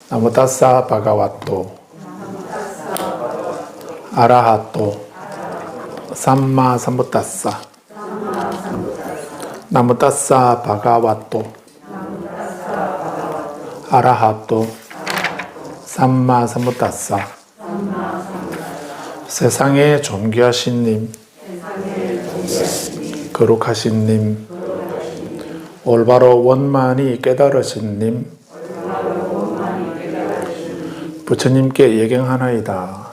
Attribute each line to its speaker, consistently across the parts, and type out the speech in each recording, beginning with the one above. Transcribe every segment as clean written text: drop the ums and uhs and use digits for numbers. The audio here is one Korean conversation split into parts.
Speaker 1: 나무따사 바가와토 아라하토 삼마 삼부따사 나무따사 바가와토 아라하토 삼마 삼부따사. 세상에 존귀하신 님, 거룩하신 님, 올바로 원만히 깨달으신 님, 부처님께 예경하나이다.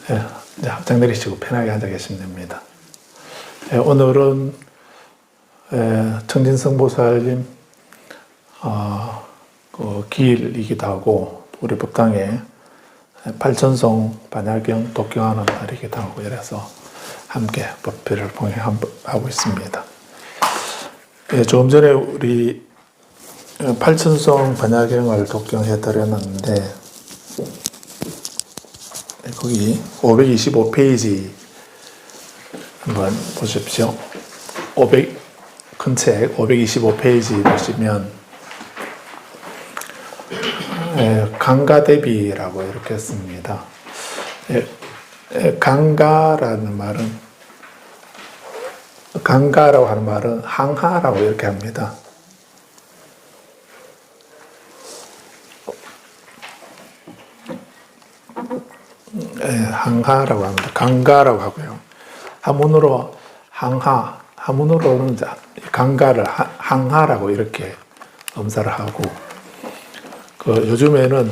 Speaker 1: 네, 합장 내리시고 편하게 앉아 계시면 됩니다. 오늘은 청진성보살님 그 기일이기도 하고 우리 법당에 팔천송 반야경 독경하는 날이기도 하고 이래서 함께 법회를 봉행하고 있습니다. 조금 전에 우리 팔천송 반야경을 독경해 드렸는데 거기 525페이지 한번 보십시오. 큰 책 525페이지 보시면 강가대비라고 이렇게 씁니다. 강가라고 하는 말은 항하라고 이렇게 합니다. 항하라고 합니다. 강가라고 하고요. 한문으로 한문으로는 강가를 항하라고 이렇게 음사를 하고, 요즘에는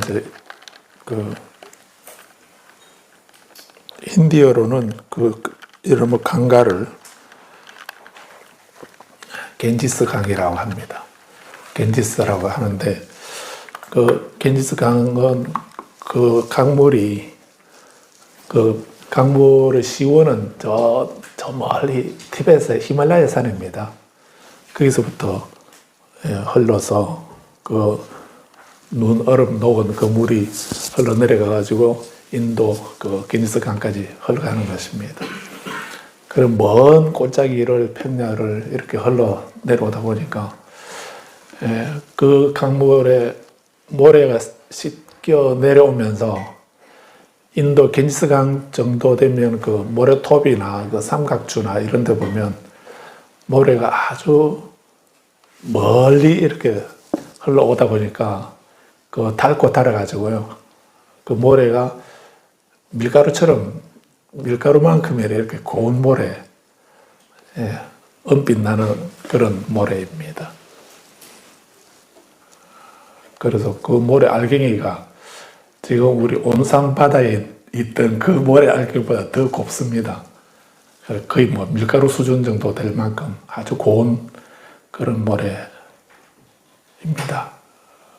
Speaker 1: 힌디어로는 이런 강가를 겐지스 강이라고 합니다. 겐지스라고 하는데, 겐지스 강은 강물의 시원은 저 멀리 티베트의 히말라야 산입니다. 거기서부터 흘러서 얼음 녹은 물이 흘러내려가가지고 인도 겐지스 강까지 흘러가는 것입니다. 그런 먼 골짜기를 평야를 이렇게 흘러 내려오다 보니까 강물에 모래가 씻겨 내려오면서 인도 겐지스 강 정도 되면 모래톱이나 삼각주나 이런 데 보면 모래가 아주 멀리 이렇게 흘러오다 보니까 닳고 닳아가지고요. 모래가 밀가루만큼의 이렇게 고운 모래, 은빛 나는 그런 모래입니다. 그래서 모래 알갱이가 지금 우리 온산 바다에 있던 모래 알갱이보다 더 곱습니다. 거의 밀가루 수준 정도 될 만큼 아주 고운 그런 모래입니다.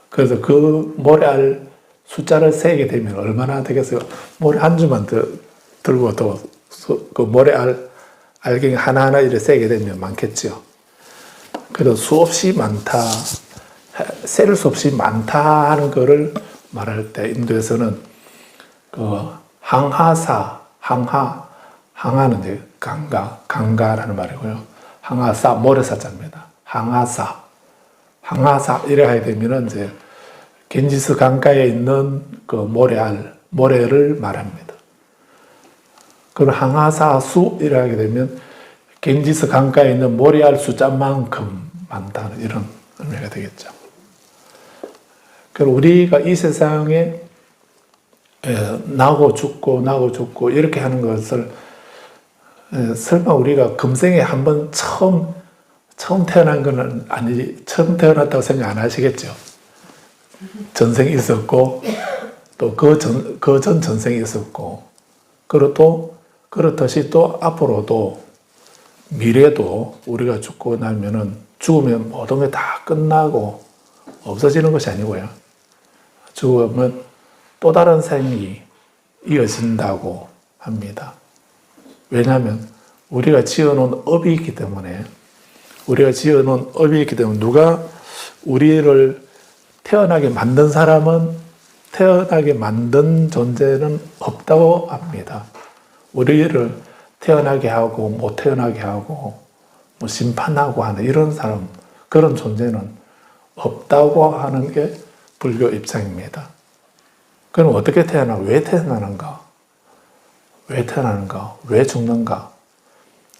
Speaker 1: 그래서 모래알 숫자를 세게 되면 얼마나 되겠어요? 모래 한 주만 들고도 모래알 알갱이 하나하나 이렇게 세게 되면 많겠죠. 그래서 수없이 많다, 셀 수 없이 많다 하는 거를 말할 때 인도에서는 항하는 이제 강가라는 말이고요. 항하사, 모래사자입니다. 항하사 이래 하게 되면은 이제 겐지스 강가에 있는 모래를 말합니다. 그리고 항하사수 이래 하게 되면 겐지스 강가에 있는 모래알 숫자만큼 많다는 이런 의미가 되겠죠. 그리고 우리가 이 세상에 나고 죽고 이렇게 하는 것을 설마 우리가 금생에 한번 처음 태어난 건 아니지, 처음 태어났다고 생각 안 하시겠죠? 전생이 있었고, 또 그 전 전생이 있었고, 그리고 또, 그렇듯이 또 앞으로도, 미래도 우리가 죽고 나면은, 죽으면 모든 게 다 끝나고 없어지는 것이 아니고요. 죽으면 또 다른 생이 이어진다고 합니다. 왜냐하면 우리가 지어놓은 업이 있기 때문에 누가 우리를 태어나게 만든 사람은 태어나게 만든 존재는 없다고 합니다. 우리를 태어나게 하고 못 태어나게 하고 뭐 심판하고 하는 이런 사람, 그런 존재는 없다고 하는 게 불교 입장입니다. 그럼 어떻게 태어나? 왜 태어나는가? 왜 태어나는가? 왜 죽는가?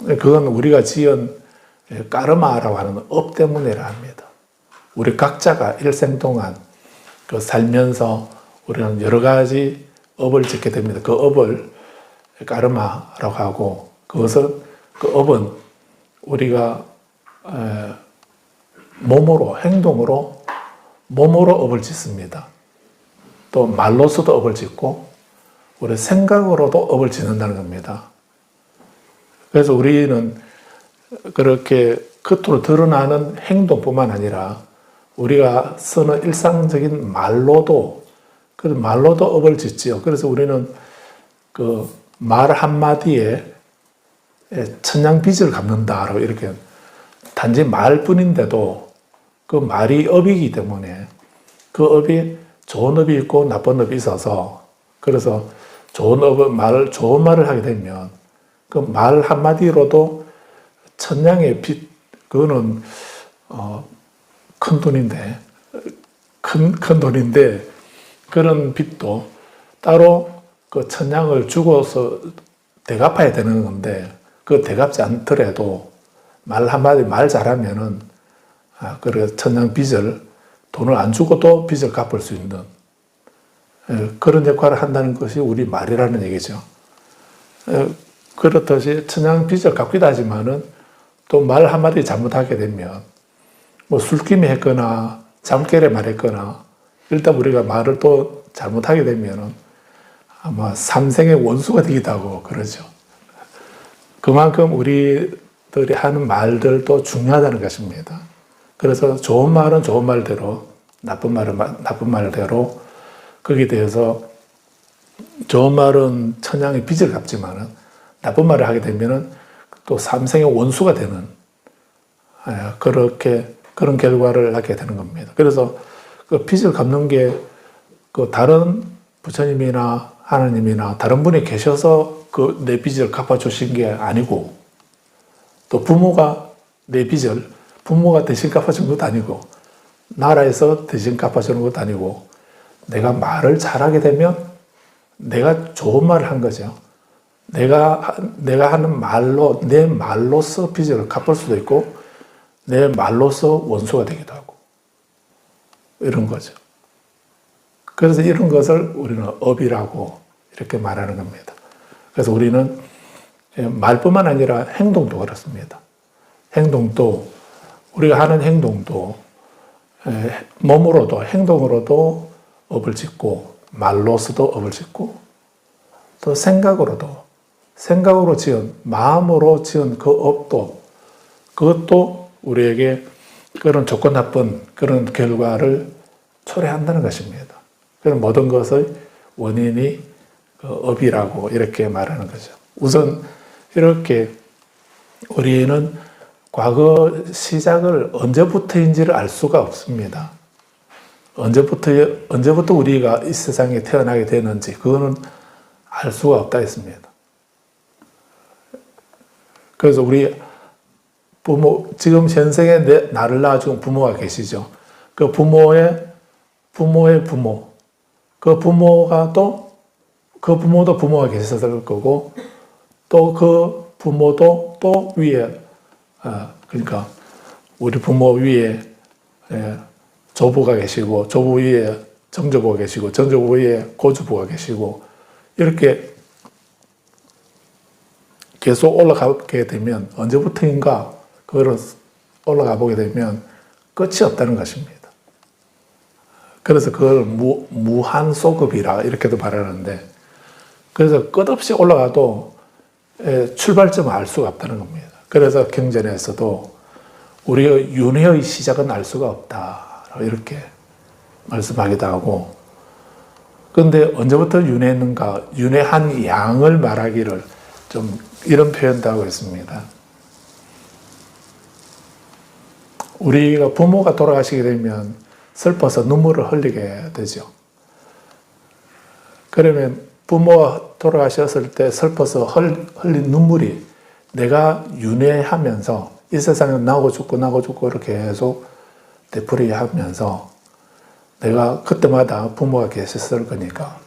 Speaker 1: 그건 우리가 지은 까르마라고 하는 업 때문이라 합니다. 우리 각자가 일생 동안 그 살면서 우리는 여러 가지 업을 짓게 됩니다. 그 업을 까르마라고 하고, 그것은 그 업은 우리가 몸으로, 행동으로, 몸으로 업을 짓습니다. 또 말로서도 업을 짓고 우리 생각으로도 업을 짓는다는 겁니다. 그래서 우리는 그렇게 겉으로 드러나는 행동뿐만 아니라 우리가 쓰는 일상적인 말로도 업을 짓지요. 그래서 우리는 그 말 한마디에 천냥빚을 갚는다라고 이렇게, 단지 말뿐인데도 그 말이 업이기 때문에 그 업이 좋은 업이 있고 나쁜 업이 있어서, 그래서 좋은 말을 하게 되면 그 말 한마디로도 천냥의 빚, 그거는 큰 돈인데, 큰 돈인데, 그런 빚도 따로 그 천냥을 주고서 대갚아야 되는 건데, 그 대갚지 않더라도 말 한마디 말 잘하면은 그래 천냥 빚을, 돈을 안 주고도 빚을 갚을 수 있는 그런 역할을 한다는 것이 우리 말이라는 얘기죠. 그렇듯이 천냥 빚을 갚기도 하지만은 또 말 한마디 잘못하게 되면 뭐 술김에 했거나 잠결에 말했거나, 일단 우리가 말을 또 잘못하게 되면은 아마 삼생의 원수가 되기도 하고 그러죠. 그만큼 우리들이 하는 말들도 중요하다는 것입니다. 그래서 좋은 말은 좋은 말대로, 나쁜 말은 나쁜 말대로, 거기에 대해서 좋은 말은 천냥의 빚을 갚지만은 나쁜 말을 하게 되면은 또 삼생의 원수가 되는, 그런 결과를 낳게 되는 겁니다. 그래서 그 빚을 갚는 게 그 다른 부처님이나 하나님이나 다른 분이 계셔서 그 내 빚을 갚아주신 게 아니고, 또 부모가 내 빚을 부모가 대신 갚아준 것도 아니고, 나라에서 대신 갚아주는 것도 아니고, 내가 말을 잘하게 되면 내가 좋은 말을 한 거죠. 내가 하는 말로, 내 말로서 빚을 갚을 수도 있고, 내 말로서 원수가 되기도 하고, 이런 거죠. 그래서 이런 것을 우리는 업이라고 이렇게 말하는 겁니다. 그래서 우리는 말뿐만 아니라 행동도 그렇습니다. 행동도, 우리가 하는 행동도 몸으로도, 행동으로도 업을 짓고, 말로서도 업을 짓고, 또 생각으로 지은, 마음으로 지은 그 업도, 그것도 우리에게 그런 좋고 나쁜 그런 결과를 초래한다는 것입니다. 그런 모든 것의 원인이 그 업이라고 이렇게 말하는 거죠. 우선 이렇게 우리는 과거 시작을 언제부터인지를 알 수가 없습니다. 언제부터 우리가 이 세상에 태어나게 되는지 그거는 알 수가 없다 했습니다. 그래서 우리 부모, 지금 현생에 나를 낳아준 부모가 계시죠. 그 부모의 부모, 그 부모가 또, 그 부모도 부모가 계셨을 거고, 또 그 부모도 또 위에, 그러니까 우리 부모 위에 조부가 계시고, 조부 위에 정조부가 계시고, 정조부 위에 고조부가 계시고, 이렇게 계속 올라가게 되면, 언제부터인가 그거를 올라가 보게 되면 끝이 없다는 것입니다. 그래서 그걸 무한소급이라 이렇게도 말하는데, 그래서 끝없이 올라가도 출발점을 알 수가 없다는 겁니다. 그래서 경전에서도 우리의 윤회의 시작은 알 수가 없다 이렇게 말씀하기도 하고, 그런데 언제부터 윤회했는가, 윤회한 양을 말하기를 좀 이런 표현도 하고 있습니다. 우리가 부모가 돌아가시게 되면 슬퍼서 눈물을 흘리게 되죠. 그러면 부모가 돌아가셨을 때 슬퍼서 흘린 눈물이 내가 윤회하면서 이 세상에 나고 죽고 이렇게 계속 되풀이하면서 내가 그때마다 부모가 계셨을 거니까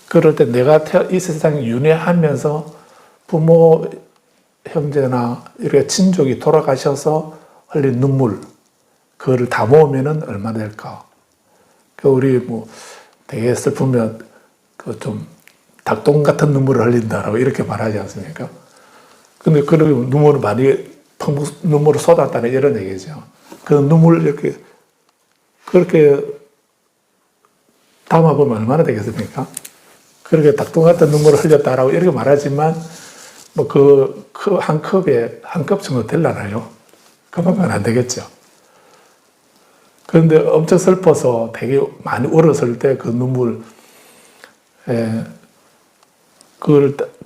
Speaker 1: 그럴 때 내가 이 세상에 윤회하면서 부모, 형제나 이렇게 친족이 돌아가셔서 흘린 눈물 그거를 다 모으면은 얼마 될까? 그 우리 뭐 되게 슬프면 그 좀 닭똥 같은 눈물을 흘린다라고 이렇게 말하지 않습니까? 근데 그런 눈물을 많이 눈물을 쏟았다는 이런 얘기죠. 그 눈물 이렇게 그렇게 담아보면 얼마나 되겠습니까? 그렇게 닭똥 같은 눈물을 흘렸다라고 이렇게 말하지만 뭐 그 한 컵에 한 컵 정도 될라나요? 그만큼은 안 되겠죠. 그런데 엄청 슬퍼서 되게 많이 울었을 때 그 눈물,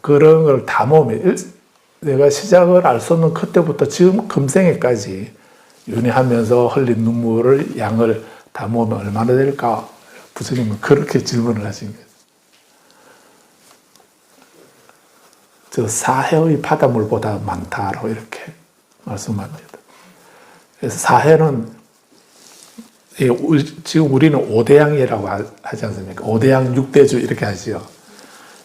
Speaker 1: 그런 걸 다 모으면 내가 시작을 알 수 없는 그때부터 지금 금생에까지 윤회하면서 흘린 눈물을 양을 다 모으면 얼마나 될까? 부처님은 그렇게 질문을 하신 거예요. 저 사해의 바닷물보다 많다라고 이렇게 말씀합니다. 그래서 사해는 지금 우리는 5대양이라고 하지 않습니까? 5대양 6대주 이렇게 하지요.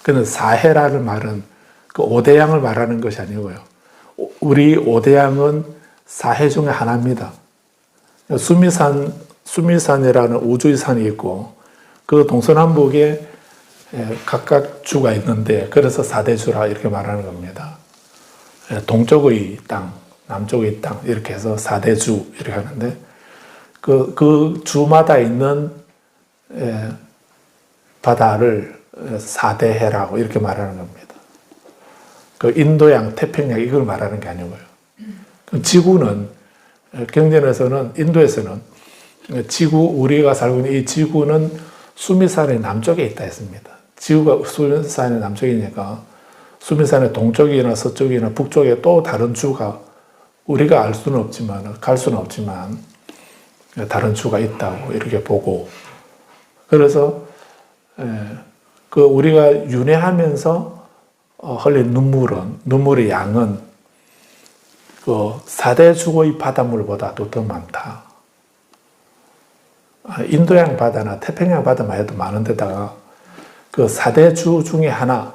Speaker 1: 그는 사해라는 말은 그 5대양을 말하는 것이 아니고요. 우리 5대양은 사해 중에 하나입니다. 수미산이라는 우주의 산이 있고 그 동서남북에 각각 주가 있는데 그래서 4대주라 이렇게 말하는 겁니다. 동쪽의 땅, 남쪽의 땅 이렇게 해서 4대주 이렇게 하는데 그 주마다 있는 바다를 4대해라고 이렇게 말하는 겁니다. 그 인도양, 태평양 이걸 말하는 게 아니고요. 지구는 경전에서는 인도에서는 지구 우리가 살고 있는 이 지구는 수미산의 남쪽에 있다 했습니다. 지구가 수미산의 남쪽이니까 수미산의 동쪽이나 서쪽이나 북쪽에 또 다른 주가 우리가 알 수는 없지만 갈 수는 없지만 다른 주가 있다고 이렇게 보고 그래서 그 우리가 윤회하면서 흘린 눈물의 양은 그 4대 주의 바닷물보다도 더 많다. 인도양 바다나 태평양 바다만 해도 많은데다가 그 4대 주 중에 하나,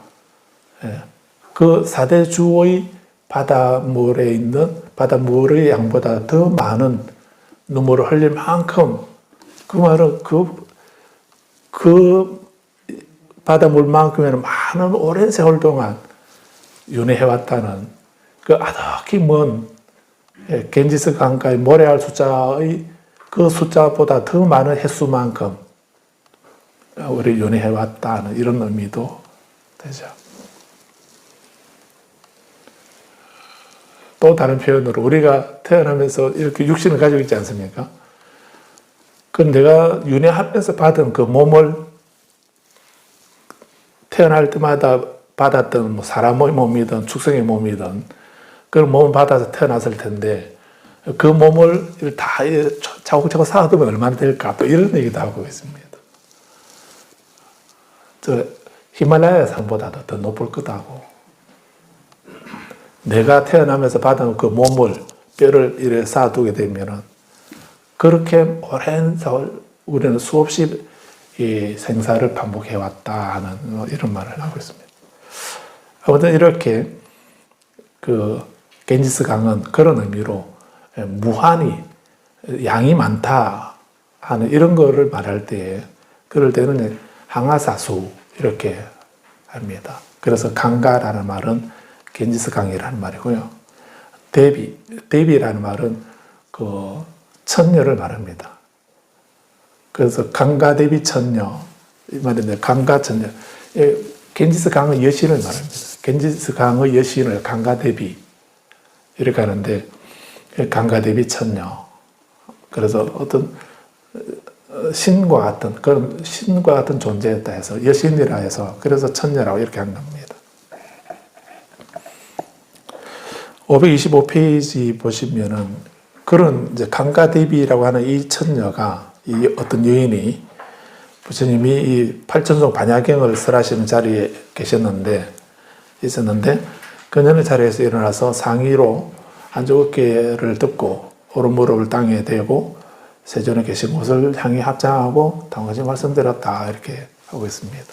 Speaker 1: 그 4대 주의 바닷물에 있는 바닷물의 양보다 더 많은 눈물을 흘릴 만큼 그 말은 그 바닷물만큼에는 많은 오랜 세월 동안 윤회해왔다는 그 아득히 먼 겐지스 강가의 모래알 숫자의 그 숫자보다 더 많은 횟수만큼 우리 윤회해왔다는 이런 의미도 되죠. 또 다른 표현으로 우리가 태어나면서 이렇게 육신을 가지고 있지 않습니까? 그럼 내가 윤회하면서 받은 그 몸을 태어날 때마다 받았던 뭐 사람의 몸이든 축생의 몸이든 그런 몸을 받아서 태어났을 텐데 그 몸을 다 차곡차곡 쌓아두면 얼마나 될까? 또 이런 얘기도 하고 있습니다. 저 히말라야 산보다도 더 높을 거다고. 내가 태어나면서 받은 그 몸을 뼈를 이렇게 쌓아두게 되면은 그렇게 오랜 세월 우리는 수없이 이 생사를 반복해왔다 하는 이런 말을 하고 있습니다. 아무튼 이렇게 그 겐지스 강은 그런 의미로 무한히 양이 많다 하는 이런 거를 말할 때 그럴 때는 항아사수 이렇게 합니다. 그래서 강가라는 말은 겐지스 강이라는 말이고요. 대비라는 말은 그 천녀를 말합니다. 그래서 강가 대비 천녀 이 말인데 강가 천녀 겐지스 강의 여신을 말합니다. 겐지스 강의 여신을 강가 대비 이렇게 하는데 강가 대비 천녀 그래서 어떤 신과 같은 그런 신과 같은 존재였다 해서 여신이라 해서 그래서 천녀라고 이렇게 한 겁니다. 525페이지 보시면은 그런 이제 강가 대비라고 하는 이 천녀가 이 어떤 여인이 부처님이 이 팔천송 반야경을 설하시는 자리에 있었는데 그녀는 자리에서 일어나서 상의로 한쪽 어깨를 덮고 오른 무릎을 땅에 대고 세존에 계신 곳을 향해 합장하고 다음까지 말씀드렸다 이렇게 하고 있습니다.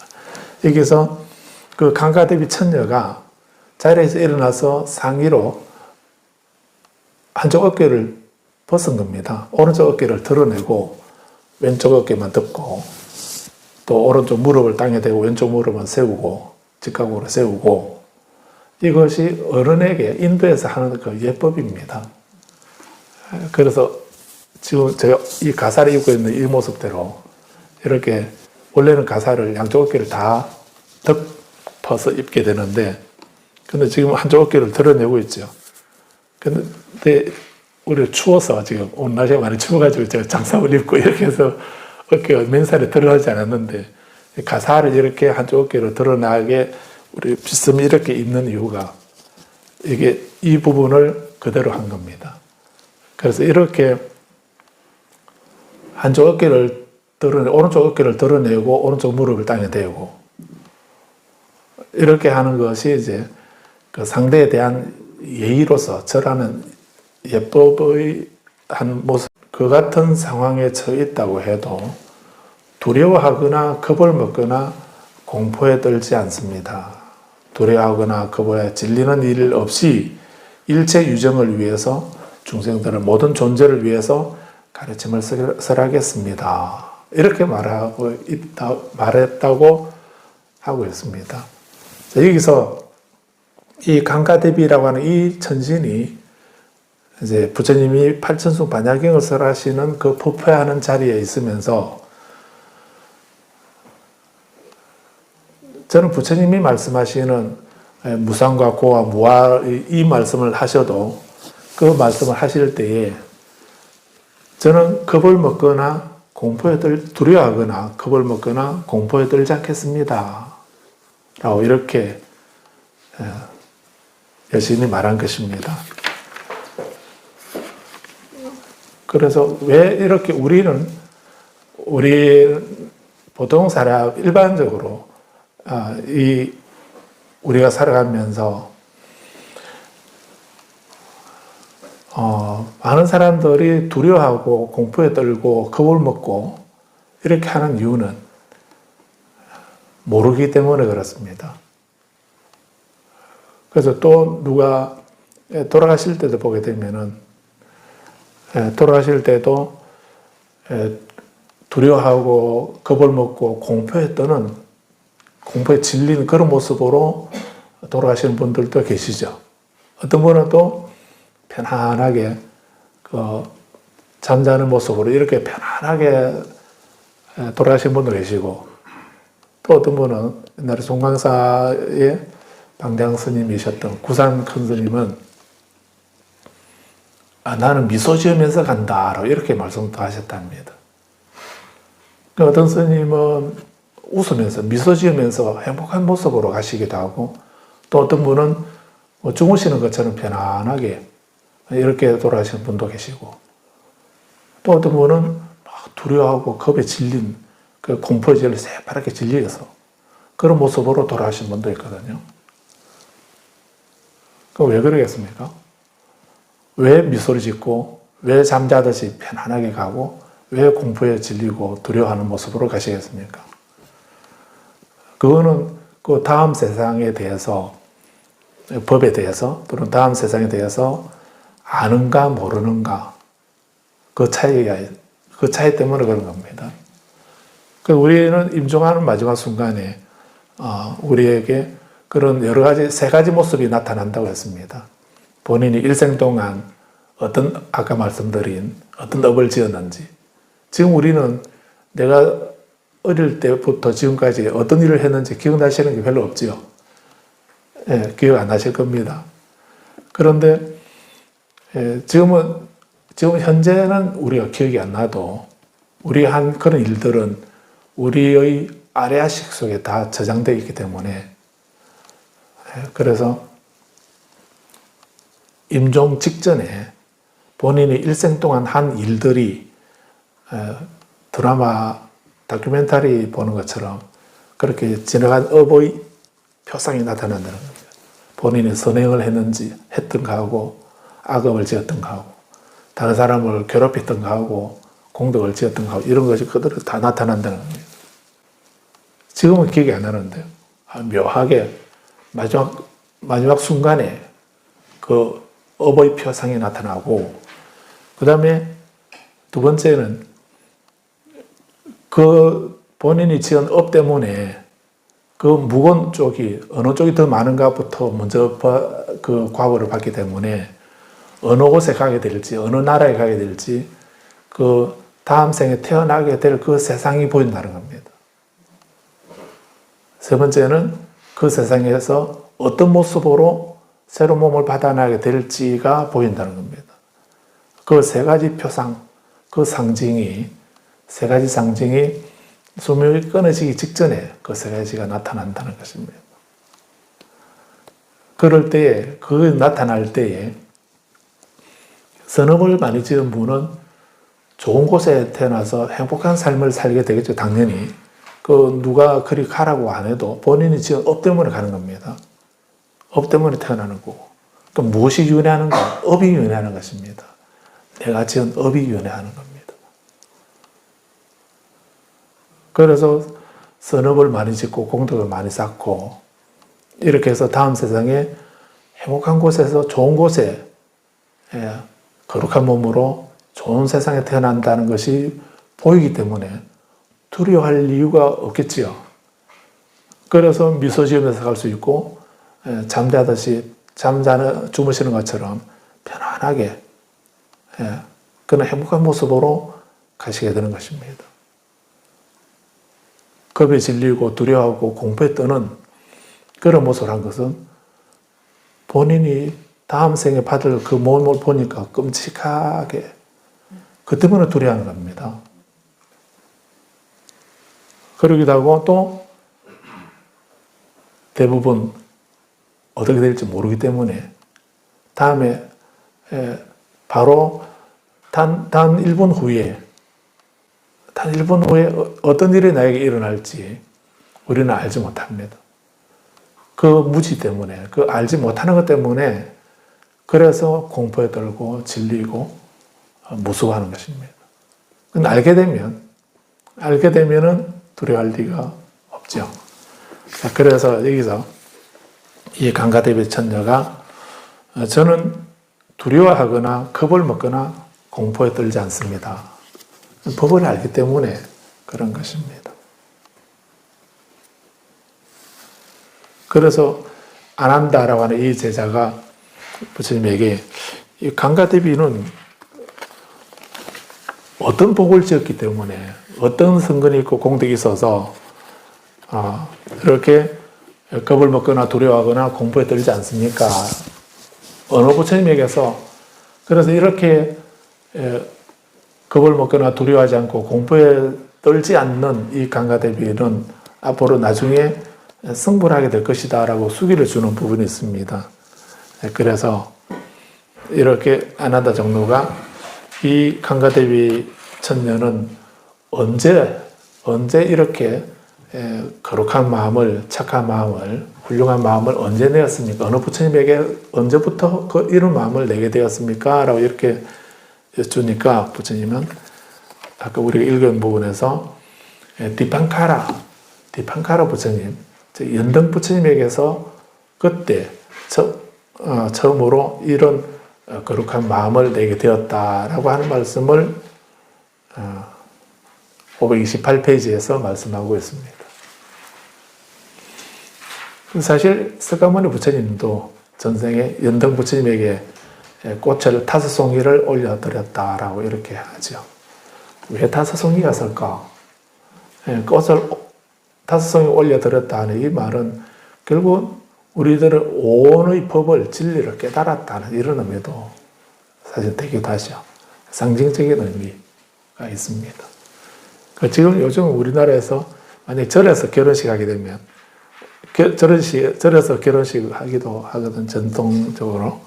Speaker 1: 여기서 그 강가대비 천녀가 자리에서 일어나서 상의로 한쪽 어깨를 벗은 겁니다. 오른쪽 어깨를 드러내고 왼쪽 어깨만 덮고 또 오른쪽 무릎을 땅에 대고 왼쪽 무릎은 세우고 직각으로 세우고 이것이 어른에게 인도에서 하는 그 예법입니다. 그래서 지금 제가 이 가사를 입고 있는 이 모습대로 이렇게 원래는 가사를 양쪽 어깨를 다 덮어서 입게 되는데 근데 지금 한쪽 어깨를 드러내고 있죠. 근데 우리 추워서 지금 오늘 날씨가 많이 추워가지고 제가 장갑을 입고 이렇게 해서 어깨가 맨살에 드러나지 않았는데 가사를 이렇게 한쪽 어깨를 드러나게 우리 비스듬히 이렇게 입는 이유가 이게 이 부분을 그대로 한 겁니다. 그래서 이렇게 한쪽 어깨를 오른쪽 어깨를 드러내고 오른쪽 무릎을 땅에 대고 이렇게 하는 것이 이제 그 상대에 대한 예의로서 절하는 예법의 한 모습. 그 같은 상황에 처해 있다고 해도 두려워하거나 겁을 먹거나 공포에 떨지 않습니다. 두려워하거나 겁에 질리는 일 없이 일체 유정을 위해서 중생들의 모든 존재를 위해서 가르침을 설하겠습니다. 이렇게 말했다고 하고 있습니다. 자, 여기서 이 강가대비라고 하는 이 천신이 이제 부처님이 팔천수 반야경을 설하시는 그 법회하는 자리에 있으면서 저는 부처님이 말씀하시는 무상과 고와 무아 이 말씀을 하셔도 그 말씀을 하실 때에 저는 겁을 먹거나 두려워하거나 겁을 먹거나 공포에 떨지 않겠습니다. 라고 이렇게 여신이 말한 것입니다. 그래서 왜 이렇게 우리 보통 사람 일반적으로 우리가 살아가면서 많은 사람들이 두려워하고 공포에 떨고 겁을 먹고 이렇게 하는 이유는 모르기 때문에 그렇습니다. 그래서 또 누가 돌아가실 때도 보게 되면은 돌아가실 때도 두려워하고 겁을 먹고 공포에 떠는 공포에 질린 그런 모습으로 돌아가시는 분들도 계시죠. 어떤 분은 또 편안하게 잠자는 모습으로 이렇게 편안하게 돌아가신 분도 계시고 또 어떤 분은 옛날에 송강사의 방장 스님이셨던 구산 큰 스님은 나는 미소 지으면서 간다 이렇게 말씀도 하셨답니다. 어떤 스님은 웃으면서 미소 지으면서 행복한 모습으로 가시기도 하고 또 어떤 분은 주무시는 것처럼 편안하게 이렇게 돌아가시는 분도 계시고 또 어떤 분은 막 두려워하고 겁에 질린 그 공포에 질려 새파랗게 질려서 그런 모습으로 돌아가신 분도 있거든요. 왜 그러겠습니까? 왜 미소를 짓고 왜 잠자듯이 편안하게 가고 왜 공포에 질리고 두려워하는 모습으로 가시겠습니까? 그거는 그 다음 세상에 대해서 법에 대해서 또는 다음 세상에 대해서 아는가 모르는가 그 차이 때문에 그런 겁니다. 우리는 임종하는 마지막 순간에 우리에게 그런 여러 가지 세 가지 모습이 나타난다고 했습니다. 본인이 일생 동안 아까 말씀드린 어떤 업을 지었는지 지금 우리는 내가 어릴 때부터 지금까지 어떤 일을 했는지 기억나시는 게 별로 없지요. 기억 안 나실 겁니다. 그런데 지금 현재는 우리가 기억이 안 나도 우리 한 그런 일들은 우리의 아래아식 속에 다 저장되어 있기 때문에 그래서 임종 직전에 본인이 일생 동안 한 일들이 드라마 다큐멘터리 보는 것처럼 그렇게 지나간 업의 표상이 나타난다는 겁니다. 본인이 선행을 했는지 했던가 하고 악업을 지었던가 하고, 다른 사람을 괴롭혔던가 하고, 공덕을 지었던가 하고, 이런 것이 그대로 다 나타난다는 겁니다. 지금은 기억이 안 나는데요. 묘하게 마지막 순간에 그 업의 표상이 나타나고, 그 다음에 두 번째는 그 본인이 지은 업 때문에 그 무건 쪽이 어느 쪽이 더 많은가부터 먼저 그 과거를 봤기 때문에 어느 곳에 가게 될지, 어느 나라에 가게 될지, 그 다음 생에 태어나게 될 그 세상이 보인다는 겁니다. 세 번째는 그 세상에서 어떤 모습으로 새로운 몸을 받아나게 될지가 보인다는 겁니다. 그 세 가지 표상, 그 상징이, 세 가지 상징이 수명이 끊어지기 직전에 그 세 가지가 나타난다는 것입니다. 그럴 때에, 그 나타날 때에 선업을 많이 지은 분은 좋은 곳에 태어나서 행복한 삶을 살게 되겠죠, 당연히. 그 누가 그리 가라고 안 해도 본인이 지은 업 때문에 가는 겁니다. 업 때문에 태어나는 거고. 또 무엇이 윤회하는가? 업이 윤회하는 것입니다. 내가 지은 업이 윤회하는 겁니다. 그래서 선업을 많이 짓고 공덕을 많이 쌓고 이렇게 해서 다음 세상에 행복한 곳에서 좋은 곳에 거룩한 몸으로 좋은 세상에 태어난다는 것이 보이기 때문에 두려워할 이유가 없겠지요. 그래서 미소 지으면서 갈 수 있고 잠자듯이 주무시는 것처럼 편안하게 그런 행복한 모습으로 가시게 되는 것입니다. 겁에 질리고 두려워하고 공포에 떠는 그런 모습을 한 것은 본인이 다음 생에 받을 그 몸을 보니까 끔찍하게 그 때문에 두려워하는 겁니다. 그러기도 하고 또 대부분 어떻게 될지 모르기 때문에 다음에 바로 단 1분 후에 어떤 일이 나에게 일어날지 우리는 알지 못합니다. 그 무지 때문에, 그 알지 못하는 것 때문에 그래서 공포에 떨고 질리고 무서워하는 것입니다. 알게 되면은 두려워할 리가 없죠. 그래서 여기서 이 강가대비 천녀가 저는 두려워하거나 겁을 먹거나 공포에 떨지 않습니다. 법을 알기 때문에 그런 것입니다. 그래서 안한다라고 하는 이 제자가 부처님에게 이 강가대비는 어떤 복을 지었기 때문에 어떤 성근이 있고 공덕이 있어서 이렇게 겁을 먹거나 두려워하거나 공포에 떨지 않습니까? 어느 부처님에게서 그래서 이렇게 겁을 먹거나 두려워하지 않고 공포에 떨지 않는 이 강가대비는 앞으로 나중에 승부를 하게 될 것이다 라고 수기를 주는 부분이 있습니다. 그래서 이렇게 아나다 정로가 이 강가대비 천녀는 언제 이렇게 거룩한 마음을, 착한 마음을, 훌륭한 마음을 언제 내었습니까? 어느 부처님에게 언제부터 이런 마음을 내게 되었습니까? 라고 이렇게 여쭈니까 부처님은 아까 우리가 읽은 부분에서 디판카라 부처님, 연등 부처님에게서 그때 처음으로 이런 거룩한 마음을 내게 되었다라고 하는 말씀을 528페이지에서 말씀하고 있습니다. 사실 석가모니 부처님도 전생에 연등 부처님에게 꽃을 5송이를 올려드렸다라고 이렇게 하죠. 왜 5송이가 쓸까? 꽃을 5송이 올려드렸다는 이 말은 결국 우리들은 오온의 법을, 진리를 깨달았다는 이런 의미도 사실 되기도 하죠. 상징적인 의미가 있습니다. 지금 요즘 우리나라에서 만약 절에서 결혼식 하게 되면 절에서 결혼식 하기도 하거든, 전통적으로.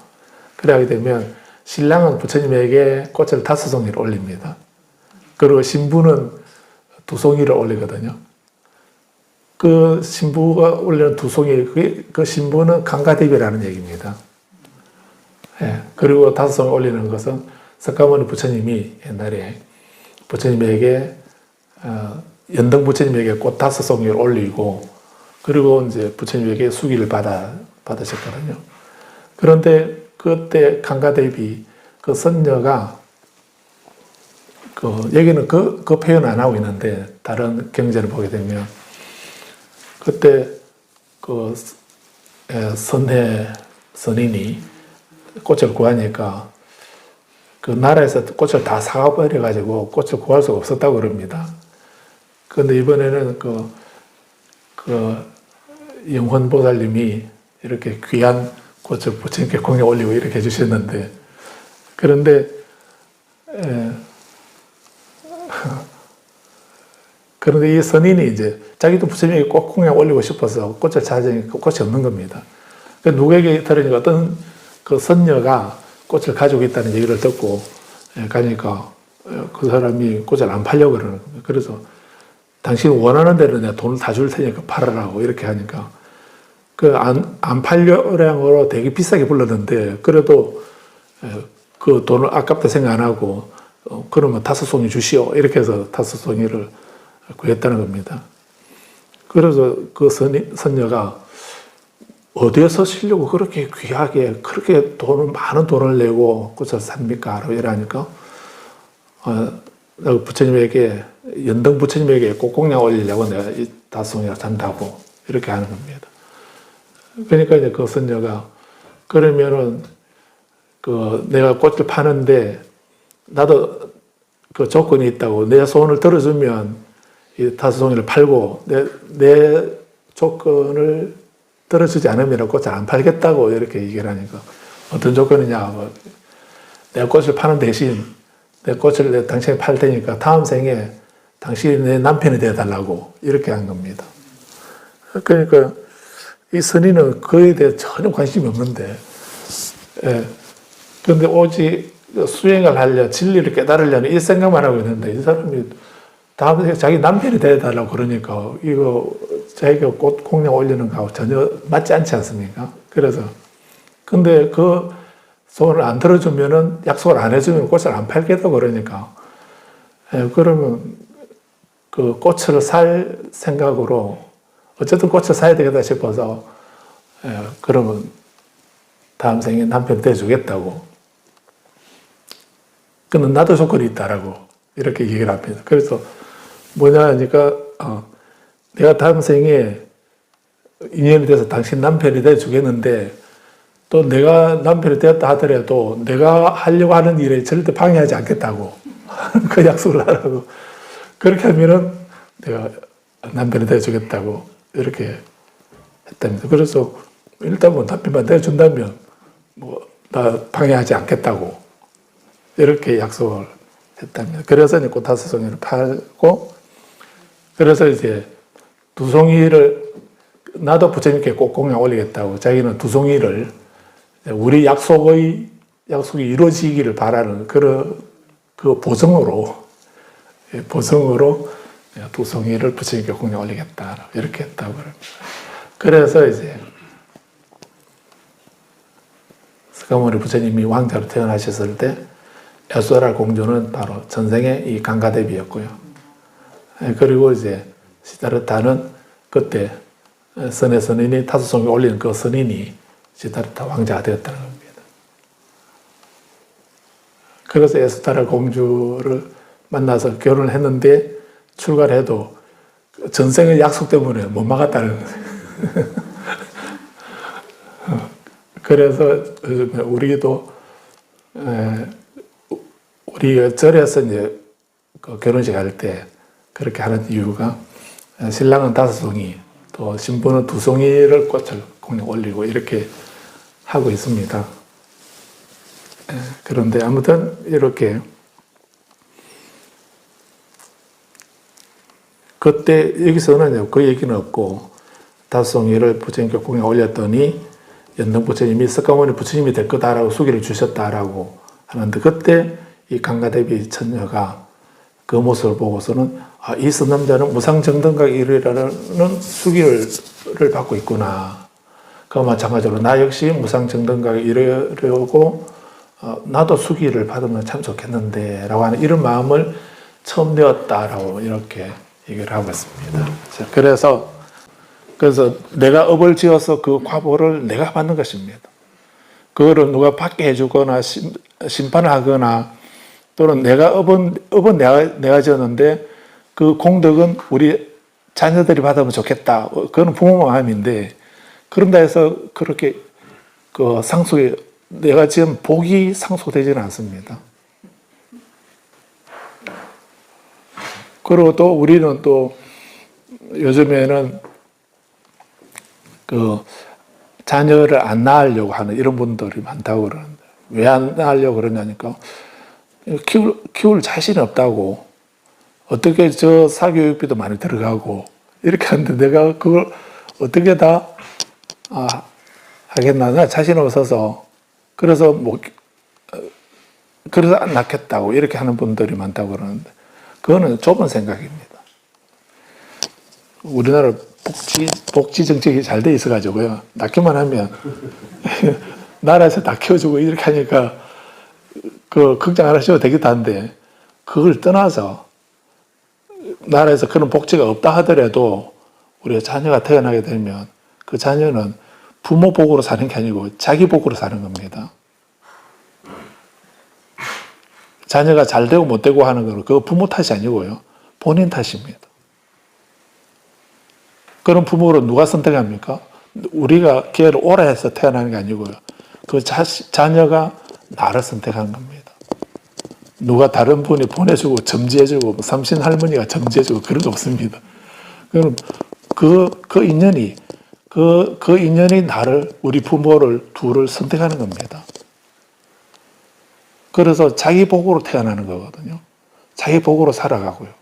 Speaker 1: 그래 하게 되면 신랑은 부처님에게 꽃을 5송이를 올립니다. 그리고 신부는 2송이를 올리거든요. 그 신부가 올리는 2송이, 그 신부는 강가대비라는 얘기입니다. 예, 그리고 다섯 송이 올리는 것은 석가모니 부처님이 옛날에 부처님에게 연등 부처님에게 꽃 다섯 송이를 올리고 그리고 이제 부처님에게 수기를 받으셨거든요. 그런데 그때 강가대비 그 선녀가 여기는 그 표현 안 하고 있는데 다른 경전을 보게 되면 그때 그 선해 선인이 꽃을 구하니까 그 나라에서 꽃을 다 사가버려 가지고 꽃을 구할 수가 없었다고 그럽니다. 그런데 이번에는 그 영혼보살님이 이렇게 귀한 꽃을 부처님께 공에 올리고 이렇게 해주셨는데 그런데 그런데 이 선인이 이제 자기도 부처님에게 꼭 공에 올리고 싶어서 꽃을 찾으니까 꽃이 없는 겁니다. 그 누구에게 들으니까 어떤 그 선녀가 꽃을 가지고 있다는 얘기를 듣고 가니까 그 사람이 꽃을 안 팔려고 그러는 겁니다. 그래서 당신 원하는 대로 내가 돈을 다 줄 테니까 팔아라고 이렇게 하니까 그 안 팔려량으로 되게 비싸게 불렀는데 그래도 그 돈을 아깝다 생각 안 하고 그러면 다섯 송이 주시오 이렇게 해서 다섯 송이를 구했다는 겁니다. 그래서 그 선녀가 어디에서 쓰려고 그렇게 귀하게 그렇게 많은 돈을 내고 꽃을 삽니까? 이러니까 부처님에게 연등 부처님에게 꽃공양 올리려고 내가 이 다섯 송이를 산다고 이렇게 하는 겁니다. 그러니까 이제 그 선녀가 그러면은 내가 꽃을 파는데 나도 그 조건이 있다고 내 소원을 들어주면 이 다섯 송이를 팔고 내 조건을 들어주지 않으면 꽃을 안 팔겠다고 이렇게 얘기를 하니까 어떤 조건이냐 내가 꽃을 파는 대신 내 꽃을 당신이 팔 테니까 다음 생에 당신이 내 남편이 되어달라고 이렇게 한 겁니다. 그러니까 이 선인은 그에 대해 전혀 관심이 없는데 그런데 오직 수행을 하려 진리를 깨달으려는 이 생각만 하고 있는데 이 사람이 다음 생에 자기 남편이 되어달라고 그러니까 이거 자기가 꽃 공양 올리는 거하고 전혀 맞지 않지 않습니까? 그래서 근데 그 소원을 안 들어주면은 약속을 안 해주면 꽃을 안 팔겠다고 그러니까 그러면 그 꽃을 살 생각으로 어쨌든 꽃을 사야 되겠다 싶어서 그러면 다음 생에 남편 돼주겠다고 근데 나도 조건이 있다라고 이렇게 얘기를 합니다. 그래서 뭐냐 하니까 내가 다음 생에 인연이 돼서 당신 남편이 돼주겠는데 또 내가 남편이 되었다 하더라도 내가 하려고 하는 일에 절대 방해하지 않겠다고 그 약속을 하라고 그렇게 하면은 내가 남편이 돼주겠다고 이렇게 했답니다. 그래서 일단 뭐 남편만 돼준다면 뭐 나 방해하지 않겠다고 이렇게 약속을 했답니다. 그래서 이제 꽃 다섯 송이를 팔고 그래서 이제 두 송이를 나도 부처님께 꼭 공양 올리겠다고 자기는 두 송이를 우리 약속이 이루어지기를 바라는 그 보증으로 두 송이를 부처님께 공양 올리겠다 이렇게 했다고 합니다. 그래서 이제 석가모니 부처님이 왕자로 태어나셨을 때 야수라 공주는 바로 전생의 이 강가대비였고요. 그리고 이제 시다르타는 그때 선의 선인이 다섯 송이 올리는 그 선인이 시다르타 왕자가 되었다는 겁니다. 그래서 에스타라 공주를 만나서 결혼을 했는데 출가를 해도 전생의 약속 때문에 못 막았다는 거예요. 그래서 우리도 우리 절에서 이제 그 결혼식 할 때 그렇게 하는 이유가 신랑은 다섯 송이 또 신부는 두 송이를 꽃을 공에 올리고 이렇게 하고 있습니다. 그런데 아무튼 이렇게 그때 여기서는 그 얘기는 없고 다섯 송이를 부처님께 공에 올렸더니 연등 부처님이 석가모니 부처님이 될 거다라고 수기를 주셨다라고 하는데 그때 이 강가대비 처녀가 그 모습을 보고서는 이 선남자는 무상정등각이라는 수기를 받고 있구나. 그와 마찬가지로 나 역시 무상정등각에 이르려고 나도 수기를 받으면 참 좋겠는데 라고 하는 이런 마음을 처음 내었다라고 이렇게 얘기를 하고 있습니다. 그래서 내가 업을 지어서 그 과보를 내가 받는 것입니다. 그거를 누가 받게 해주거나 심판을 하거나 또는 내가 업은 내가 지었는데 그 공덕은 우리 자녀들이 받으면 좋겠다. 그건 부모 마음인데 그런다 해서 그렇게 그 내가 지은 복이 상속되지는 않습니다. 그리고 또 우리는 또 요즘에는 그 자녀를 안 낳으려고 하는 이런 분들이 많다고 그러는데 왜 안 낳으려고 그러냐니까 키울 자신이 없다고 어떻게 저 사교육비도 많이 들어가고 이렇게 하는데 내가 그걸 어떻게 다 하겠나 나 자신 없어서 그래서 그래서 안 낳겠다고 이렇게 하는 분들이 많다고 그러는데 그거는 좁은 생각입니다. 우리나라 복지 정책이 잘 돼 있어가지고요. 낳기만 하면 나라에서 다 키워주고 이렇게 하니까 그 걱정 안 하셔도 되겠다 한데 그걸 떠나서 나라에서 그런 복지가 없다 하더라도 우리가 자녀가 태어나게 되면 그 자녀는 부모 복으로 사는 게 아니고 자기 복으로 사는 겁니다. 자녀가 잘 되고 못 되고 하는 건 그거 부모 탓이 아니고요. 본인 탓입니다. 그런 부모를 누가 선택합니까? 우리가 기회를 오라 해서 태어나는 게 아니고요. 그 자녀가 나를 선택한 겁니다. 누가 다른 분이 보내주고 점지해주고 삼신 할머니가 점지해주고 그런 거 없습니다. 그럼 그 인연이 나를 우리 부모를 둘을 선택하는 겁니다. 그래서 자기 복으로 태어나는 거거든요. 자기 복으로 살아가고요.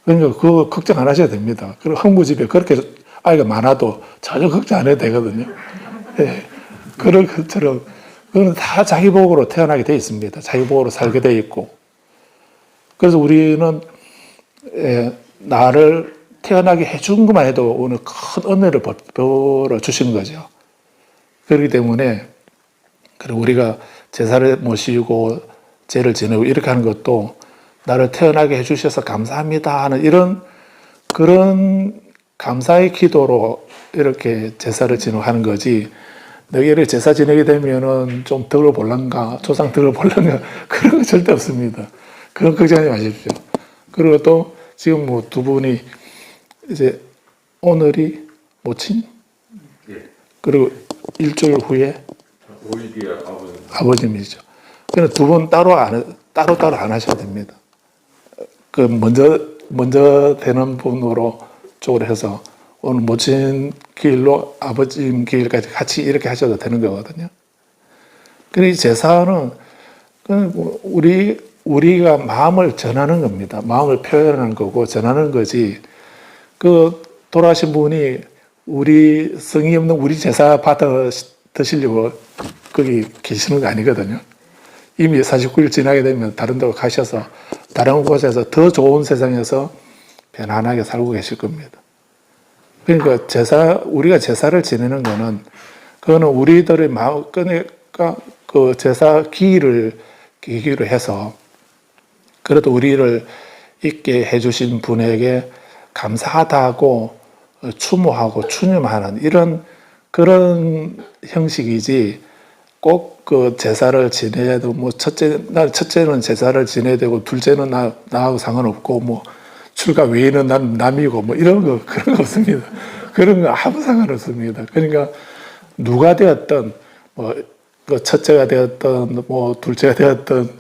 Speaker 1: 그러니까 그거 걱정 안 하셔도 됩니다. 그리고 흥부집에 그렇게 아이가 많아도 전혀 걱정 안 해도 되거든요. 예. 그런 것처럼 그건 다 자기 복으로 태어나게 돼 있습니다. 자기 복으로 살게 돼 있고. 그래서 우리는 나를 태어나게 해준 것만 해도 오늘 큰 은혜를 베풀어 주신 거죠. 그렇기 때문에 우리가 제사를 모시고 제를 지내고 이렇게 하는 것도 나를 태어나게 해주셔서 감사합니다 하는 그런 감사의 기도로 이렇게 제사를 지내고 하는 거지. 너희를 제사 지내게 되면은 좀 덕을 볼란가, 조상 덕을 볼란가, 그런 거 절대 없습니다. 그런 걱정하지 마십시오. 그리고 또 지금 뭐 두 분이 이제 오늘이 모친? 그리고 일주일 후에
Speaker 2: 5일 뒤에
Speaker 1: 아버님이죠. 그래서 두 분 따로 안 하셔도 됩니다. 그 먼저 되는 분으로 쪽으로 해서 오늘 모친 길로 아버님 길까지 같이 이렇게 하셔도 되는 거거든요. 그래서 제사는 우리가 마음을 전하는 겁니다. 마음을 표현하는 거고 전하는 거지. 그 돌아가신 분이 우리 성의 없는 우리 제사 받아 드시려고 거기 계시는 거 아니거든요. 이미 49일 지나게 되면 다른 데로 가셔서 다른 곳에서 더 좋은 세상에서 편안하게 살고 계실 겁니다. 그러니까 우리가 제사를 지내는 거는 그거는 우리들의 마음, 그러니까 그 제사 기기로 해서 그래도 우리를 있게 해주신 분에게 감사하다고 추모하고 추념하는 그런 형식이지 꼭 그 제사를 지내야 되고 뭐 첫째는 제사를 지내야 되고 둘째는 나하고 상관없고 뭐 출가 외에는 난 남이고 뭐 그런 거 없습니다. 그런 거 아무 상관없습니다. 그러니까 누가 되었던 그 첫째가 되었던 뭐 둘째가 되었던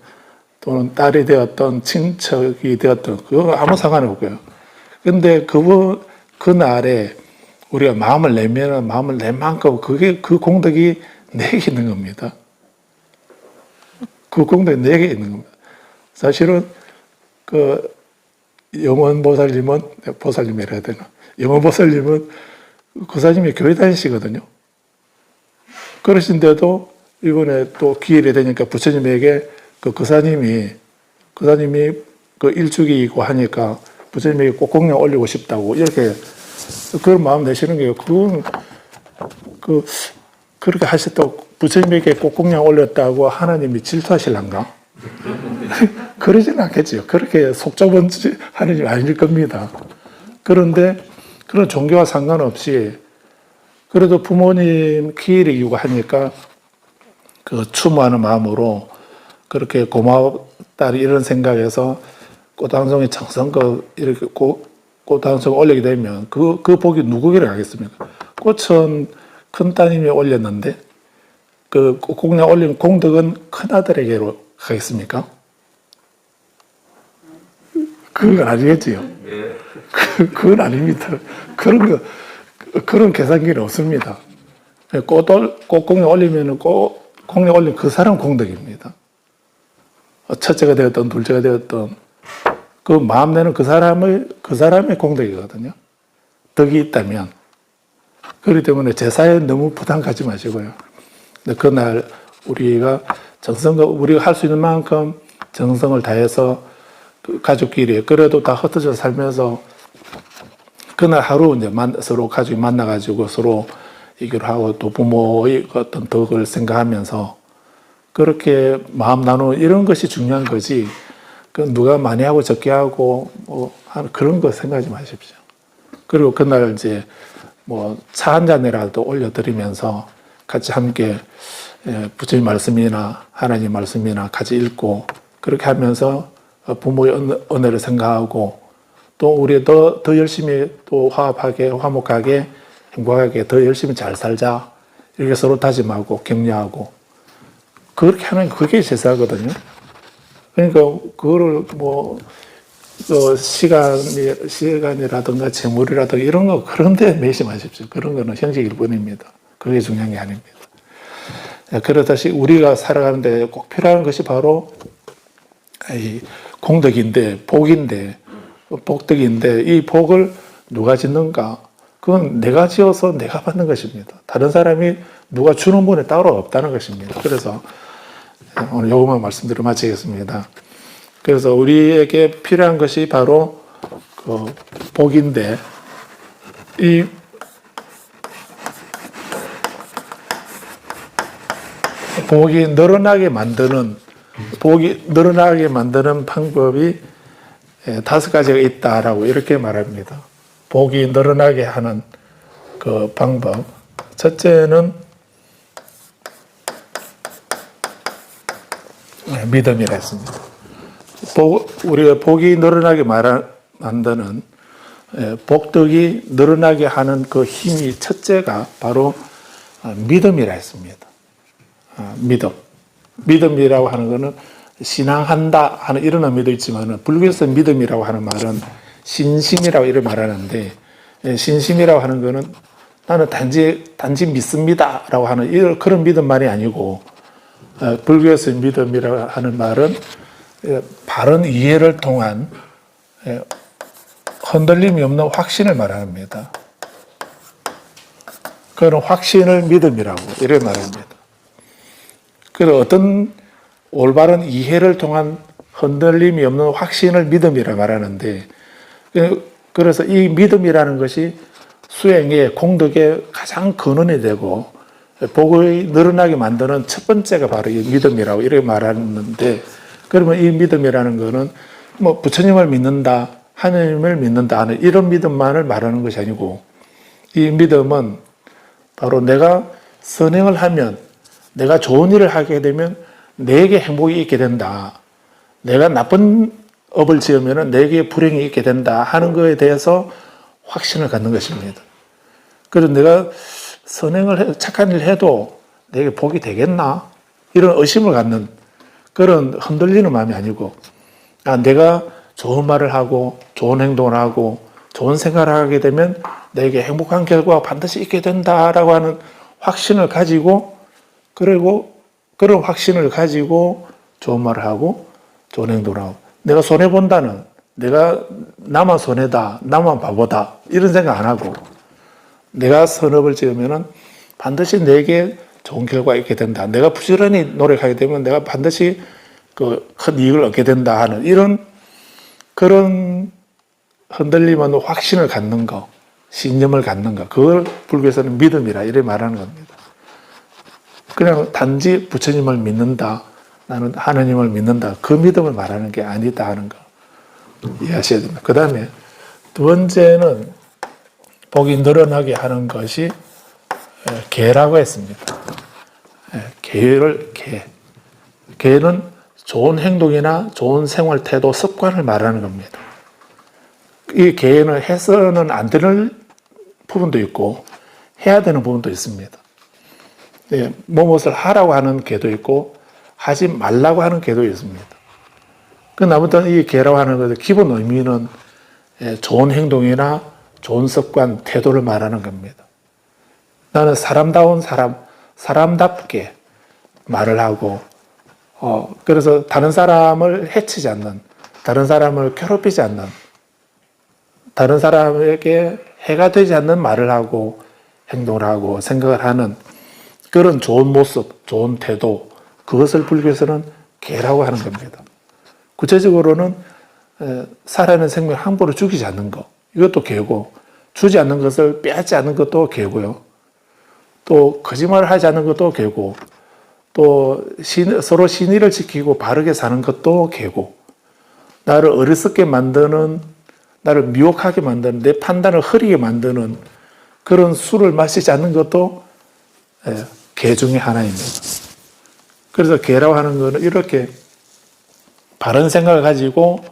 Speaker 1: 또는 딸이 되었던 친척이 되었던 그거 아무 상관없고요. 근데 그날에 우리가 마음을 내면은 마음을 낸 만큼 그 공덕이 내게 있는 겁니다. 그 공덕이 내게 있는 겁니다. 사실은 그 영원보살님은 보살님이라 해야 되나? 영원보살님은 고사님이 교회 다니시거든요. 그러신데도 이번에 또 기일이 되니까 부처님에게 고사님이 그 일주기이고 하니까 부처님에게 꼭 공양 올리고 싶다고 이렇게 그런 마음 내시는 게요. 그건 그렇게 하셨다고 부처님에게 꽃공양 올렸다고 하나님이 질투하실란가? 그러지는 않겠지요. 그렇게 속 좁은 하나님 아닐 겁니다. 그런데 그런 종교와 상관없이 그래도 부모님 기일이고 하니까 그 추모하는 마음으로 그렇게 고마웠다 이런 생각에서 꽃방송에 정성껏 이렇게 꽃방송 올리게 되면 그 복이 누구에게 가겠습니까? 꽃은 큰 따님이 올렸는데 그 공양 올린 공덕은 큰 아들에게로 가겠습니까? 그건 아니겠지요. 그건 아닙니다. 그런 계산기는 없습니다. 꽃공양 올리면 공양 올린 그 사람 공덕입니다. 첫째가 되었던 둘째가 되었던 그 마음 내는 그 사람의 공덕이거든요. 덕이 있다면. 그렇기 때문에 제사에 너무 부담 가지 마시고요. 근데 그날 우리가 우리가 할 수 있는 만큼 정성을 다해서 그 가족끼리 그래도 다 흩어져 살면서 그날 하루 이제 서로 가족이 만나가지고 서로 얘기를 하고 또 부모의 어떤 덕을 생각하면서 그렇게 마음 나누는 이런 것이 중요한 거지. 그 누가 많이 하고 적게 하고 뭐 하는 그런 거 생각하지 마십시오. 그리고 그날 이제 뭐 차 한 잔이라도 올려드리면서 같이 함께 부처님 말씀이나 하나님 말씀이나 같이 읽고 그렇게 하면서 부모의 은혜를 생각하고 또 우리 더 열심히 또 화합하게 화목하게 행복하게 더 열심히 잘 살자 이렇게 서로 다짐하고 격려하고 그렇게 하는 그게 제사거든요. 그러니까 그거를 뭐 시간이라든가 재물이라든가 이런 거 그런 데 매시 마십시오. 그런 거는 형식일 뿐입니다. 그게 중요한 게 아닙니다. 그렇다시 우리가 살아가는데 꼭 필요한 것이 바로 이 공덕인데 복인데 복덕인데 이 복을 누가 짓는가? 그건 내가 지어서 내가 받는 것입니다. 다른 사람이 누가 주는 분이 따로 없다는 것입니다. 그래서 오늘 요것만 말씀드리고 마치겠습니다. 그래서 우리에게 필요한 것이 바로 그 복인데 이 복이 늘어나게 만드는 방법이 5가지가 있다라고 이렇게 말합니다. 복이 늘어나게 하는 그 방법. 첫째는 믿음이라 했습니다. 우리가 복이 늘어나게 만드는 복덕이 늘어나게 하는 그 힘이 첫째가 바로 믿음이라 했습니다. 믿음이라고 하는 것은 신앙한다 하는 이런 의미도 있지만 불교에서 믿음이라고 하는 말은 신심이라고 이렇게 말하는데 신심이라고 하는 것은 나는 단지 믿습니다라고 하는 그런 믿음만이 아니고 불교에서 믿음이라고 하는 말은 바른 이해를 통한 흔들림이 없는 확신을 말합니다. 그런 확신을 믿음이라고 이렇게 말합니다. 그래서 어떤 올바른 이해를 통한 흔들림이 없는 확신을 믿음이라 말하는데 그래서 이 믿음이라는 것이 수행의 공덕의 가장 근원이 되고 복을 늘어나게 만드는 첫 번째가 바로 이 믿음이라고 이렇게 말하는데 그러면 이 믿음이라는 것은 뭐 부처님을 믿는다, 하나님을 믿는다 하는 이런 믿음만을 말하는 것이 아니고 이 믿음은 바로 내가 선행을 하면 내가 좋은 일을 하게 되면 내게 행복이 있게 된다. 내가 나쁜 업을 지으면 내게 불행이 있게 된다 하는 것에 대해서 확신을 갖는 것입니다. 그래서 내가 착한 일을 해도 내게 복이 되겠나? 이런 의심을 갖는 그런 흔들리는 마음이 아니고 내가 좋은 말을 하고 좋은 행동을 하고 좋은 생각을 하게 되면 내게 행복한 결과가 반드시 있게 된다라고 하는 확신을 가지고 그리고 그런 확신을 가지고 좋은 말을 하고 좋은 행동을 하고 내가 손해본다는 내가 나만 손해다 나만 바보다 이런 생각 안 하고 내가 선업을 지으면 반드시 내게 좋은 결과가 있게 된다. 내가 부지런히 노력하게 되면 내가 반드시 그 큰 이익을 얻게 된다 하는 그런 흔들림 없는 확신을 갖는 거. 신념을 갖는가. 그걸 불교에서는 믿음이라 이렇게 말하는 겁니다. 그냥 단지 부처님을 믿는다. 나는 하나님을 믿는다. 그 믿음을 말하는 게 아니다 하는 거 이해하셔야 됩니다. 그 다음에 두 번째는 복이 늘어나게 하는 것이 계라고 했습니다. 계는 좋은 행동이나 좋은 생활 태도, 습관을 말하는 겁니다. 이 계는 해서는 안 되는 부분도 있고 해야 되는 부분도 있습니다. 무엇을 하라고 하는 계도 있고 하지 말라고 하는 계도 있습니다. 아무튼 이 계라고 하는 것의 기본 의미는 좋은 행동이나 좋은 습관, 태도를 말하는 겁니다. 나는 사람다운 사람답게 말을 하고, 그래서 다른 사람을 해치지 않는, 다른 사람을 괴롭히지 않는, 다른 사람에게 해가 되지 않는 말을 하고, 행동을 하고, 생각을 하는 그런 좋은 모습, 좋은 태도, 그것을 불교에서는 계라고 하는 겁니다. 구체적으로는 살아있는 생명 함부로 죽이지 않는 것, 이것도 계고, 주지 않는 것을 빼앗지 않는 것도 계고요. 또 거짓말을 하지 않는 것도 계고, 또 서로 신의를 지키고 바르게 사는 것도 계고, 나를 어리석게 만드는, 나를 미혹하게 만드는, 내 판단을 흐리게 만드는 그런 술을 마시지 않는 것도 계 중에 하나입니다. 그래서 계라고 하는 것은 이렇게 바른 생각을 가지고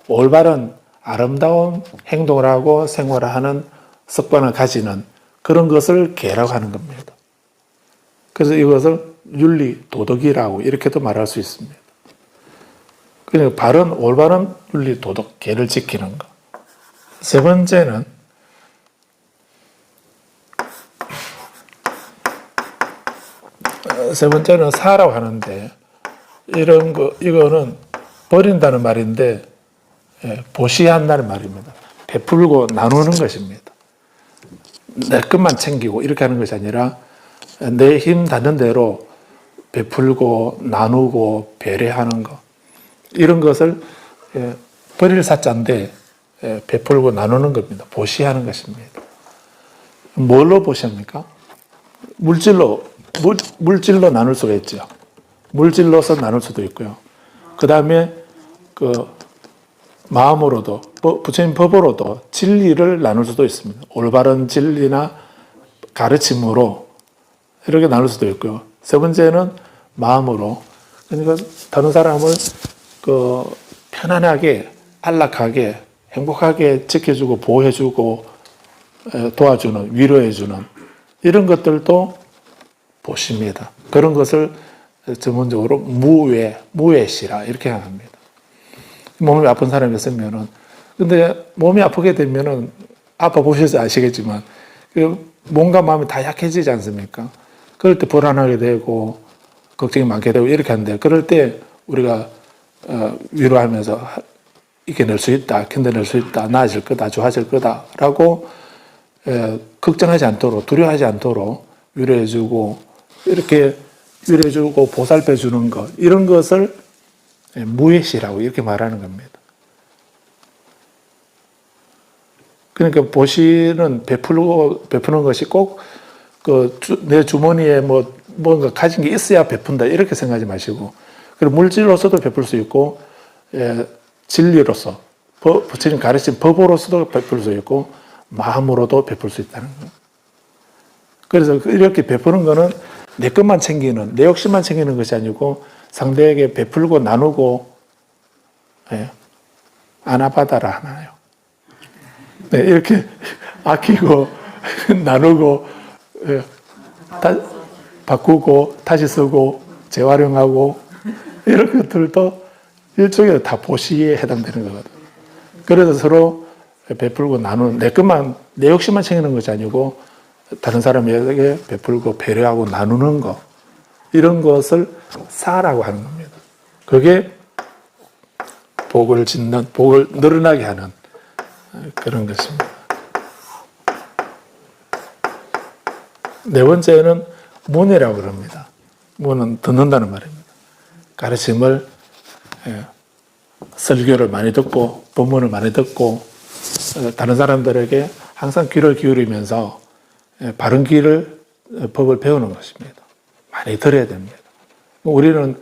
Speaker 1: 올바른 아름다운 행동을 하고 생활을 하는 습관을 가지는 그런 것을 계라고 하는 겁니다. 그래서 이것을 윤리, 도덕이라고 이렇게도 말할 수 있습니다. 그러니까 바른, 올바른 윤리, 도덕, 계를 지키는 것. 세 번째는 사라고 하는데, 이거는 버린다는 말인데, 보시한다는 말입니다. 베풀고 나누는 것입니다. 내 것만 챙기고 이렇게 하는 것이 아니라 내 힘 닿는 대로 베풀고 나누고 배려하는 것, 이런 것을 버릴 사자인데 베풀고 나누는 겁니다. 보시하는 것입니다. 뭘로 보시합니까? 물질로 나눌 수가 있죠. 물질로서 나눌 수도 있고요. 그 다음에 마음으로도, 부처님 법으로도 진리를 나눌 수도 있습니다. 올바른 진리나 가르침으로 이렇게 나눌 수도 있고요. 세 번째는 마음으로, 그러니까 다른 사람을 편안하게, 안락하게, 행복하게 지켜주고 보호해주고 도와주는, 위로해주는 이런 것들도 보십니다. 그런 것을 전문적으로 무외시라 이렇게 합니다. 몸이 아픈 사람이 있으면은, 근데 몸이 아프게 되면은, 아파 보셔서 아시겠지만, 몸과 마음이 다 약해지지 않습니까? 그럴 때 불안하게 되고, 걱정이 많게 되고, 이렇게 하는데, 그럴 때 우리가, 위로하면서, 이겨낼 수 있다, 견뎌낼 수 있다, 나아질 거다, 좋아질 거다, 라고, 걱정하지 않도록, 두려워하지 않도록 위로해주고, 이렇게 위로해주고, 보살펴주는 것, 이런 것을 무예시라고 이렇게 말하는 겁니다. 그러니까 보시는 베푸는 것이 꼭 내 주머니에 뭔가 가진 게 있어야 베푼다 이렇게 생각하지 마시고, 그리고 물질로서도 베풀 수 있고, 진리로서 부처님 가르친 법으로서도 베풀 수 있고, 마음으로도 베풀 수 있다는 거예요. 그래서 이렇게 베푸는 거는 내 것만 챙기는, 내 욕심만 챙기는 것이 아니고 상대에게 베풀고 나누고, 아나바다라 하나요. 이렇게 아끼고 나누고 바꾸고 다시 쓰고 재활용하고 이런 것들도 일종의 다 보시에 해당되는 거거든요. 그래서 서로 베풀고 나누는, 내 욕심만 챙기는 것이 아니고 다른 사람에게 베풀고 배려하고 나누는 것, 이런 것을 사라고 하는 겁니다. 그게 복을 늘어나게 하는 그런 것입니다. 네 번째는 문이라고 그럽니다. 문은 듣는다는 말입니다. 가르침을, 설교를 많이 듣고, 법문을 많이 듣고, 다른 사람들에게 항상 귀를 기울이면서 바른 길을 법을 배우는 것입니다. 많이 들어야 됩니다. 우리는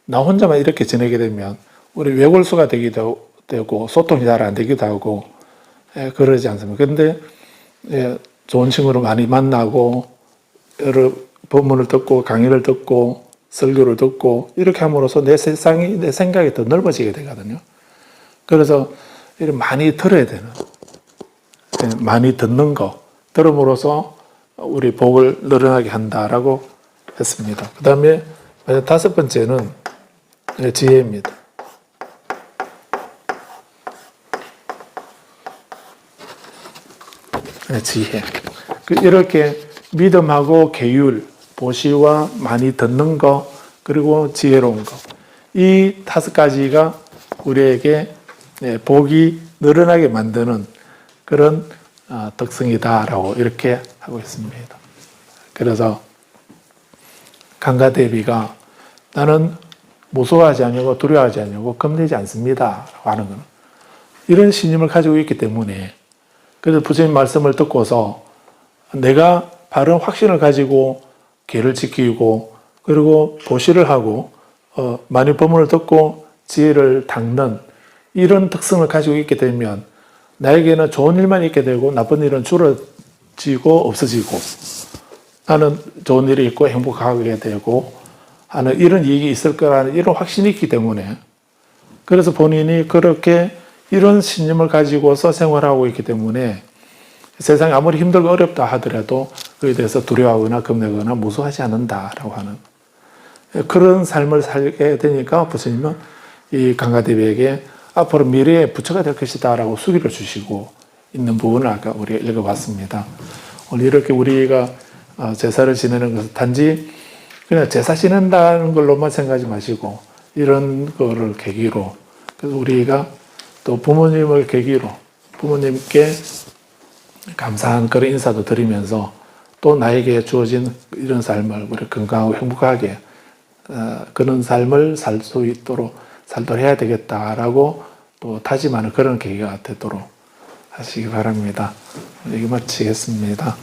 Speaker 1: 나 혼자만 이렇게 지내게 되면 우리 외골수가 되기도 되고 소통이 잘 안 되기도 하고 그러지 않습니까? 그런데 좋은 친구를 많이 만나고 여러 법문을 듣고 강의를 듣고 설교를 듣고 이렇게 함으로써 내 세상이 내 생각이 더 넓어지게 되거든요. 그래서 이렇게 많이 들어야 되는 많이 듣는 거 들음으로써 우리 복을 늘어나게 한다라고 했습니다. 그 다음에 다섯 번째는 지혜입니다. 지혜. 이렇게 믿음하고 계율, 보시와 많이 듣는 거, 그리고 지혜로운 거. 이 다섯 가지가 우리에게 복이 늘어나게 만드는 그런 특성이다라고 이렇게 하고 있습니다. 그래서 강가대비가 나는 무서워하지 않고 두려워하지 않고 겁내지 않습니다 라고 하는 거는 이런 신념을 가지고 있기 때문에 그래서 부처님 말씀을 듣고서 내가 바른 확신을 가지고 계를 지키고 그리고 보시를 하고 많이 법문을 듣고 지혜를 닦는 이런 특성을 가지고 있게 되면 나에게는 좋은 일만 있게 되고 나쁜 일은 줄어지고 없어지고 나는 좋은 일이 있고 행복하게 되고 하는 이런 이익이 있을 거라는 이런 확신이 있기 때문에 그래서 본인이 그렇게 이런 신념을 가지고서 생활하고 있기 때문에 세상이 아무리 힘들고 어렵다 하더라도 그에 대해서 두려워하거나 겁내거나 무서워하지 않는다라고 하는 그런 삶을 살게 되니까 부처님은 이 강가대비에게 앞으로 미래의 부처가 될 것이다 라고 수기를 주시고 있는 부분을 아까 우리가 읽어봤습니다. 오늘 이렇게 우리가 제사를 지내는 것은 단지 그냥 제사 지낸다는 걸로만 생각하지 마시고 이런 거를 계기로 그래서 우리가 또 부모님을 계기로 부모님께 감사한 그런 인사도 드리면서 또 나에게 주어진 이런 삶을 우리 건강하고 행복하게 그런 삶을 살 수 있도록 살도록 해야 되겠다라고 또 다짐하는 그런 계기가 되도록 하시기 바랍니다. 여기 마치겠습니다.